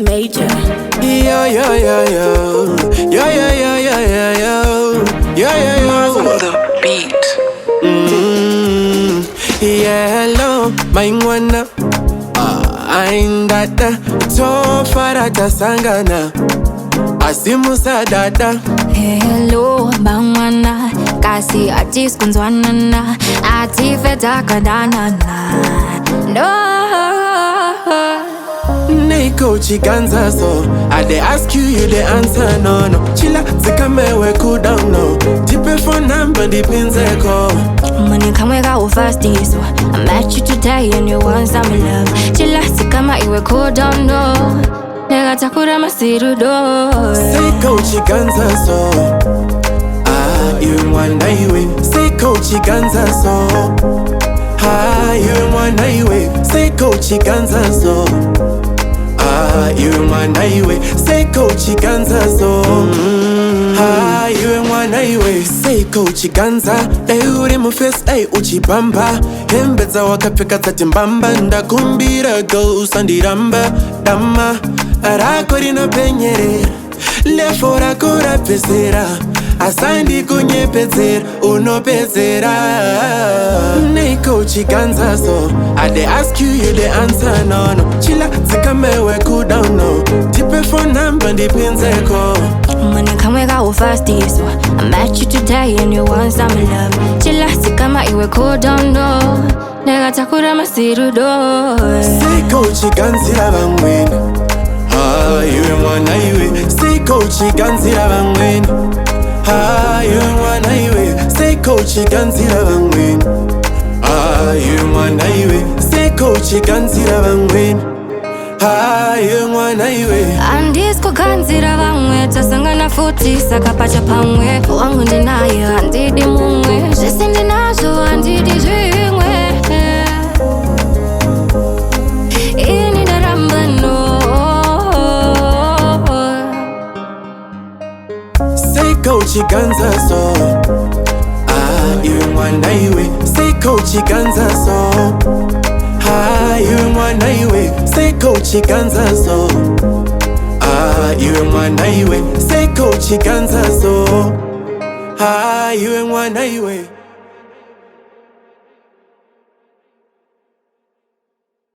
Major. Yo, yo, yo, yo. Yo, yo, yo, yo, yo, yo. Yo, yo, yo. On the beat. Yeah, hello, my mwana. Aindata, tofarata sangana. Asimusa dada. Hello, bangwana. Kasi atis kunzwanana. Atifeta kadanana. No. SeikoUchiganza, so I dey ask you, you dey answer, no, no. Chilla, zikamewe cool down, no. Tipe for number, the pins echo. Money come wake out fast, so I met you today and you want some love. Chilla, zikama iwe cool down, no. Nega takura masiru do. SeikoUchiganza, so you mwana iwe. SeikoUchiganza, so you mwana iwe. SeikoUchiganza, so you mwana iwe. SeikoUchiganza, so you mwana iwe. SeikoUchiganza, uri mu face uchibamba. Hembeza wakapeka zati mbamba. Ndakumbira go usandiramba. Dama arakori no penyere. Lefora kora pesera. Asandi kunyepezera, unopezera. SeikoUchiganza, so I dey ask you, you dey answer, no, no. Chilla, zikamewe cool down, no. Tipe for number, the pins echo. Money come wake out fast, so I met you today and you want some love. Chilla, zikama iwe cool down, no. Nega takura masiru do. SeikoUchiganza bangwena. You mwana iwe. SeikoUchiganza bangwena. You mwana iwe. SeikoUchiganza bangwena. You mwana iwe. SeikoUchiganza bangwena. You mwana iwe. Andisko kanzira vamwe tasangana futi sakapacha pamwe wangu ndinayo andidi mumwe zvese ndinazvo andidi zvimwe ini ndaramba no. SeikoUchiganza, so you mwana iwe. SeikoUchiganza, so you mwana iwe. SeikoUchiganza, so you mwana iwe. SeikoUchiganza, so you mwana iwe.